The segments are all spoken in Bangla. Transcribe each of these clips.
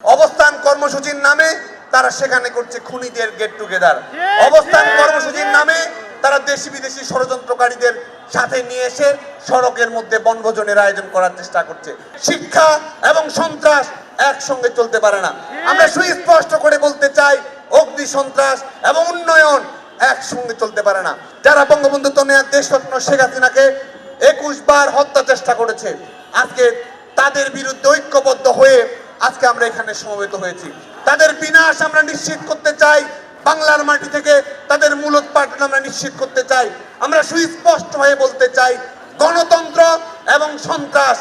অবস্থান কর্মসূচির নামে তারা সেখানে করছে খুনিদের গেট টুগেদার। অবস্থান কর্মসূচির নামে তারা দেশি বিদেশি ষড়যন্ত্রকারীদের সাথে নিয়ে এসে সড়কের মধ্যে বনভোজনের আয়োজন করার চেষ্টা করছে। শিক্ষা এবং সন্ত্রাস একসঙ্গে চলতে পারে না। আমরা সুস্পষ্ট করে বলতে চাই, অগ্নি সন্ত্রাস এবং উন্নয়ন একসঙ্গে চলতে পারে না। যারা বঙ্গবন্ধু তনয়া দেশরত্ন শেখ হাসিনাকে 21 বার হত্যা চেষ্টা করেছে, আজকে তাদের বিরুদ্ধে ঐক্যবদ্ধ হয়ে আজকে আমরা এখানে সমবেত হয়েছি। তাদের বিনাশ আমরা নিশ্চিত করতে চাই, বাংলার মাটি থেকে তাদের মূলোৎপাটন আমরা নিশ্চিত করতে চাই। আমরা সুস্পষ্ট হয়ে বলতে চাই, গণতন্ত্র এবং সন্ত্রাস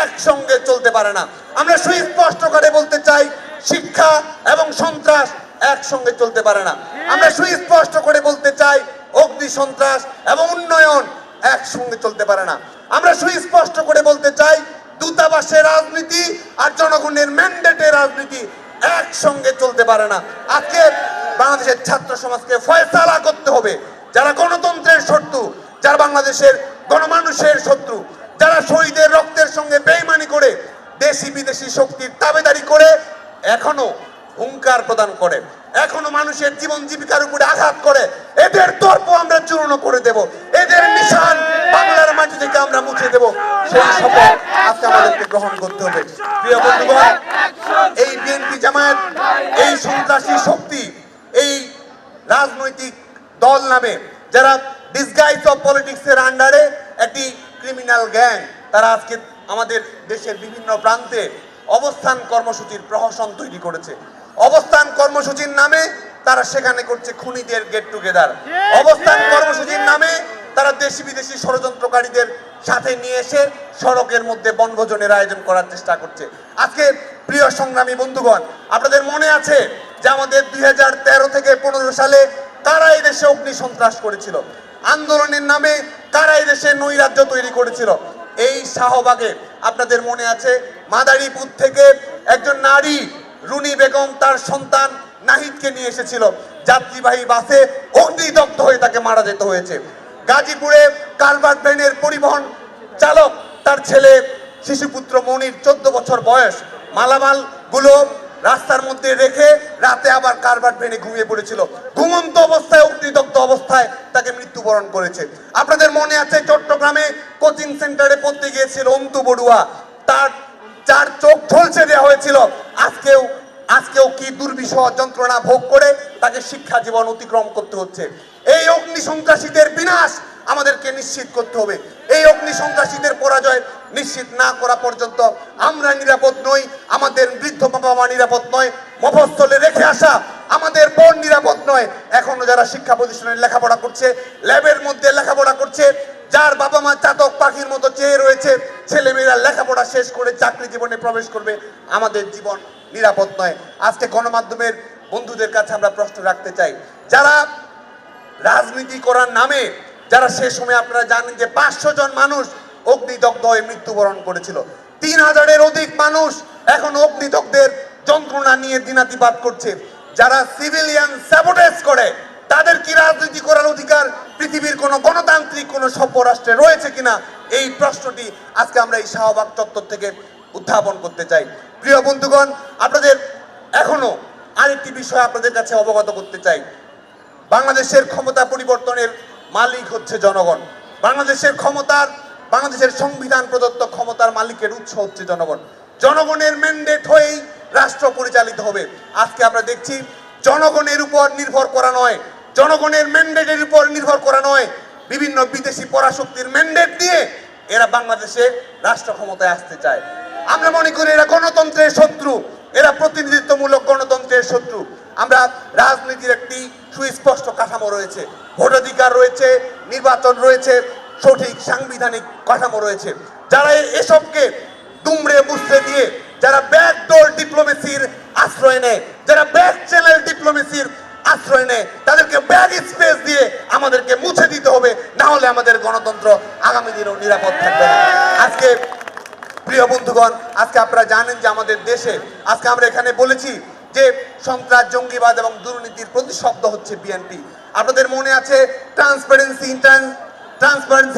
একসঙ্গে চলতে পারে না। আমরা সুস্পষ্ট করে বলতে চাই, শিক্ষা এবং সন্ত্রাস একসঙ্গে চলতে পারে না। আমরা সুস্পষ্ট করে বলতে চাই, অগ্নি সন্ত্রাস এবং উন্নয়ন একসঙ্গে চলতে পারে না। আমরা সুস্পষ্ট করে বলতে চাই, দূতাবাসের রাজনীতি আর জনগণের ম্যান্ডেটের রাজনীতি একসঙ্গে চলতে পারে না। আজকে বাংলাদেশের ছাত্র সমাজকে ফয়সালা করতে হবে, যারা গণতন্ত্রের শত্রু, যারা বাংলাদেশের গণমানুষের শত্রু, যারা শহীদের রক্তের সঙ্গে বেইমানি করে দেশি বিদেশি শক্তির তাবেদারি করে এখনো হুঙ্কার প্রদান করে, এখনো মানুষের জীবন জীবিকার উপরে আঘাত করে, এদের তর্প আমরা চূর্ণ করে দেব, এদের নিশান বাংলার মাটি থেকে আমরা মুছে দেব। সেই শপথ আজকে আমাদেরকে গ্রহণ করতে হবে। প্রিয় বন্ধুগণ, এই বিএনপি জামায়াত, এই সন্ত্রাসী শক্তি, এই রাজনৈতিক দল নামে যারা ডিসগাইজ অফ পলিটিক্স এর আন্ডারে একটি ক্রিমিনাল গ্যাং, তারা আজকে আমাদের দেশের বিভিন্ন প্রান্তে অবস্থান কর্মসূচির প্রহসন তৈরি করেছে। অবস্থান কর্মসূচির নামে তারা সেখানে করছে খুনিদের গেট টুগেদার। অবস্থান কর্মসূচির নামে তারা দেশি বিদেশি ষড়যন্ত্রকারীদের সাথে নিয়ে এসে সড়কের মধ্যে বনভোজনের আয়োজন করার চেষ্টা করছে। আজকে প্রিয় সংগ্রামী বন্ধুগণ, আপনাদের মনে আছে যে আমাদের 2013 থেকে 15 সালে কারা এই দেশে অগ্নি সন্ত্রাস করেছিল, আন্দোলনের নামে কারা এই দেশে নৈরাজ্য তৈরি করেছিল। এই শাহবাগে আপনাদের মনে আছে, মাদারীপুর থেকে একজন নারী রুনি বেগম তার সন্তান নাহিদকে নিয়ে এসেছিল, যাত্রীবাহী বাসে অগ্নিদগ্ধ হয়ে তাকে মারা যেতে হয়েছে। গাজীপুরে কালভার্ট ভ্যানের পরিবহন চালক তার ছেলে শিশুপুত্র মনির 14 বছর বয়স, মালামাল গুলো রাস্তার মধ্যে রেখে রাতে আবার কালভার্ট ভ্যানে ঘুমিয়ে পড়েছিল, ঘুমন্ত অবস্থায় অগ্নিদগ্ধ অবস্থায় তাকে মৃত্যুবরণ করেছে। আপনাদের মনে আছে চট্টগ্রামে কোচিং সেন্টারে পড়তে গিয়েছিল অন্তু বড়ুয়া, তার 4 চোখ ঝলসে দেওয়া হয়েছিল। আজকেও কি দুর্বিষহ যন্ত্রণা ভোগ করে তাকে শিক্ষা জীবন অতিক্রম করতে হচ্ছে। এই অগ্নি সন্ত্রাসীদের বিনাশ আমাদেরকে নিশ্চিত করতে হবে। এই অগ্নি সন্ত্রাসীদের পরাজয় নিশ্চিত না করা পর্যন্ত আমরা নিরাপদ নই, আমাদের বৃদ্ধ বাবা মা নিরাপদ নয়, মফস্বলে রেখে আসা আমাদের বোন নিরাপদ নয়। এখনো যারা শিক্ষা প্রতিষ্ঠানে লেখাপড়া করছে, ল্যাবের মধ্যে লেখাপড়া করছে, যার বাবা মা চাতক পাখির মতো চেয়ে রয়েছে, ছেলেমেয়েরা লেখাপড়া শেষ করে চাকরি জীবনে প্রবেশ করবে, আমাদের জীবন নিরাপদ নয়। আজকে গণমাধ্যমের বন্ধুদের কাছে আমরা প্রশ্ন রাখতে চাই, যারা রাজনীতি করার নামে, যারা সে সময় আপনারা জানেন যে 500 জন মানুষ অগ্নিদগ্ধ হয়ে মৃত্যুবরণ করেছিল, 3000-এর অধিক মানুষ এখন অগ্নিদগ্ধের যন্ত্রণা নিয়ে দিনাতিপাত করছে। যারা সিভিলিয়ান স্যাবোটেজ করে, তাদের কি রাজনীতি করার অধিকার পৃথিবীর কোন গণতান্ত্রিক কোন সভ্য রাষ্ট্রে রয়েছে কিনা, এই প্রশ্নটি আজকে আমরা এই শাহবাগ চত্বর থেকে উত্থাপন করতে চাই। প্রিয় বন্ধুগণ, আপনাদের এখনো আরেকটি বিষয় আপনাদের কাছে অবগত করতে চাই, বাংলাদেশের ক্ষমতা পরিবর্তনের মালিক হচ্ছে জনগণ। বাংলাদেশের সংবিধান প্রদত্ত ক্ষমতার মালিকের উৎস হচ্ছে জনগণ। জনগণের ম্যান্ডেট হয়েই রাষ্ট্র পরিচালিত হবে। আজকে আমরা দেখছি জনগণের উপর নির্ভর করা নয়, জনগণের ম্যান্ডেটের উপর নির্ভর করা নয়, বিভিন্ন বিদেশি পরাশক্তির ম্যান্ডেট দিয়ে এরা বাংলাদেশে রাষ্ট্র ক্ষমতায় আসতে চায়। আমরা মনে করি এরা গণতন্ত্রের শত্রু, এরা প্রতিনিধিত্বমূলক গণতন্ত্রের শত্রু। আমরা রাজনীতির একটি সুস্পষ্ট কাঠামো রয়েছে, ভোটাধিকার রয়েছে, নির্বাচন রয়েছে, সঠিক সাংবিধানিক কাঠামো রয়েছে। যারা এসবকে দুমড়ে মুচড়ে দিয়ে, যারা ব্যাকডোর ডিপ্লোমেসির আশ্রয় নেয়, যারা ব্যাক চ্যানেল ডিপ্লোমেসির আশ্রয় নেয়, তাদেরকে ব্যাক স্পেস দিয়ে আমাদেরকে মুছে দিতে হবে, না হলে আমাদের গণতন্ত্র আগামী দিনেও নিরাপদ থাকবে না। আজকে প্রিয় বন্ধুগণ, আজকে আপনারা জানেন যে আমাদের দেশে আজকে আমরা এখানে বলেছি যে সন্ত্রাস, জঙ্গিবাদ এবং দুর্নীতির প্রতিশব্দ হচ্ছে বিএনপি। আপনাদের মনে আছে ট্রান্সপারেন্সি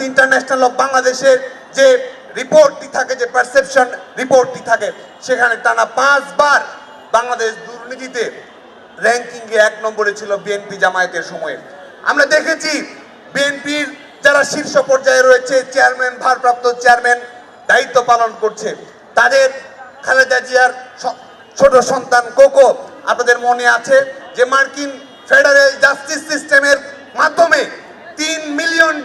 ইন্টারন্যাশনাল অফ বাংলাদেশের যে রিপোর্টটি থাকে, যে পারসেপশন রিপোর্টটি থাকে, সেখানে টানা 5 বার বাংলাদেশ দুর্নীতিতে র্যাঙ্কিংয়ে 1 নম্বরে ছিল বিএনপি জামায়াতের সময়ে। আমরা দেখেছি বিএনপির যারা শীর্ষ পর্যায়ে রয়েছে, চেয়ারম্যান, ভারপ্রাপ্ত চেয়ারম্যান দায়িত্ব পালন করছে, তাদের খালেদা জিয়ার ছোট সন্তান কোকো, আপনাদের মনে আছে যে মার্কিন ফেডারেল জাস্টিস সিস্টেমের মাধ্যমে $3 মিলিয়ন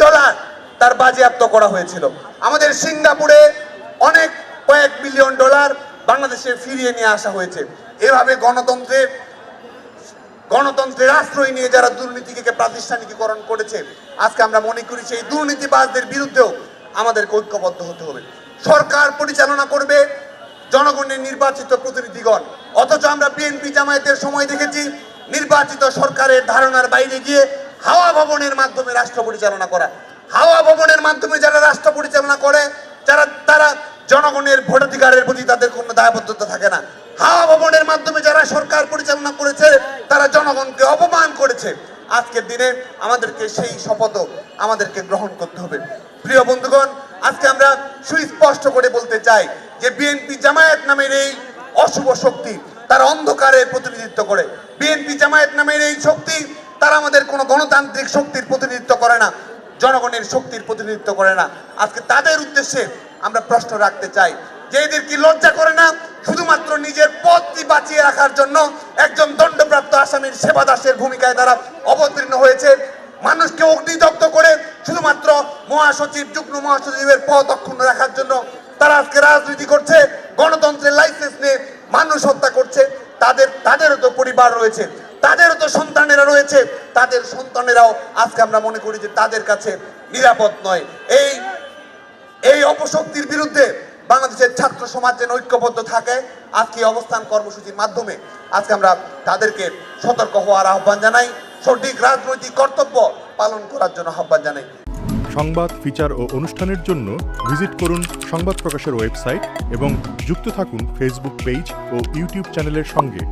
তার বাজেয়াপ্ত করা হয়েছিল। আমাদের সিঙ্গাপুরে অনেক কয়েক মিলিয়ন ডলার বাংলাদেশে ফিরিয়ে নিয়ে আসা হয়েছে। এভাবে গণতন্ত্রের আশ্রয় নিয়ে যারা দুর্নীতিকে প্রাতিষ্ঠানিকীকরণ করেছে, আজকে আমরা মনে করি সেই দুর্নীতিবাজদের বিরুদ্ধেও আমাদেরকে ঐক্যবদ্ধ হতে হবে। সরকার পরিচালনা করবে জনগণের নির্বাচিত প্রতিনিধিগণ, অথচ আমরা বিএনপি জামায়াতের সময় দেখেছি নির্বাচিত সরকারের ধারণার বাইরে গিয়ে হাওয়া ভবনের মাধ্যমে রাষ্ট্র পরিচালনা করা। হাওয়া ভবনের মাধ্যমে যারা রাষ্ট্র পরিচালনা করে, তারা জনগণের ভোটাধিকারের প্রতি তাদের কোনো দায়বদ্ধতা থাকে না। হাওয়া ভবনের মাধ্যমে যারা সরকার পরিচালনা করেছে, তারা জনগণকে অপমান করেছে। আজকের দিনে আমাদেরকে সেই শপথ আমাদেরকে গ্রহণ করতে হবে। প্রিয় বন্ধুগণ, আজকে আমরা সুস্পষ্ট করে বলতে চাই যে বিএনপি জামায়াত নামের এই অশুভ শক্তি তারা অন্ধকারের প্রতিনিধিত্ব করে। বিএনপি জামায়াত নামের এই শক্তি তারা আমাদের কোনো গণতান্ত্রিক শক্তির প্রতিনিধিত্ব করে না, জনগণের শক্তির প্রতিনিধিত্ব করে না। আজকে তাদের উদ্দেশ্যে আমরা প্রশ্ন রাখতে চাই যে এদের কি লজ্জা করে না শুধুমাত্র নিজের পদটি বাঁচিয়ে রাখার জন্য একজন দণ্ডপ্রাপ্ত আসামির সেবা দাসের ভূমিকায় তারা অবতীর্ণ হয়েছে। মানুষকে অগ্নিদগ্ধ করে শুধুমাত্র মহাসচিব, যুগ্ম মহাসচিবের পদ অক্ষুণ্ণ রাখার জন্য তারা আজকে রাজনীতি করছে, গণতন্ত্রের লাইসেন্স নিয়ে মানুষ হত্যা করছে। তাদেরও তো পরিবার রয়েছে, তাদেরও তো সন্তানেরা রয়েছে, তাদের সন্তানেরাও আজকে আমরা মনে করি যে তাদের কাছে নিরাপদ নয়। এই অপশক্তির বিরুদ্ধে বাংলাদেশের ছাত্র সমাজ যেন ঐক্যবদ্ধ থাকে, আজকে অবস্থান কর্মসূচির মাধ্যমে আজকে আমরা তাদেরকে সতর্ক হওয়ার আহ্বান জানাই, সঠিক রাজনৈতিক কর্তব্য পালন করার জন্য আহ্বান জানাই। সংবাদ, ফিচার ও অনুষ্ঠানের জন্য ভিজিট করুন সংবাদ প্রকাশের ওয়েবসাইট এবং যুক্ত থাকুন ফেসবুক পেজ ও ইউটিউব চ্যানেলের সঙ্গে।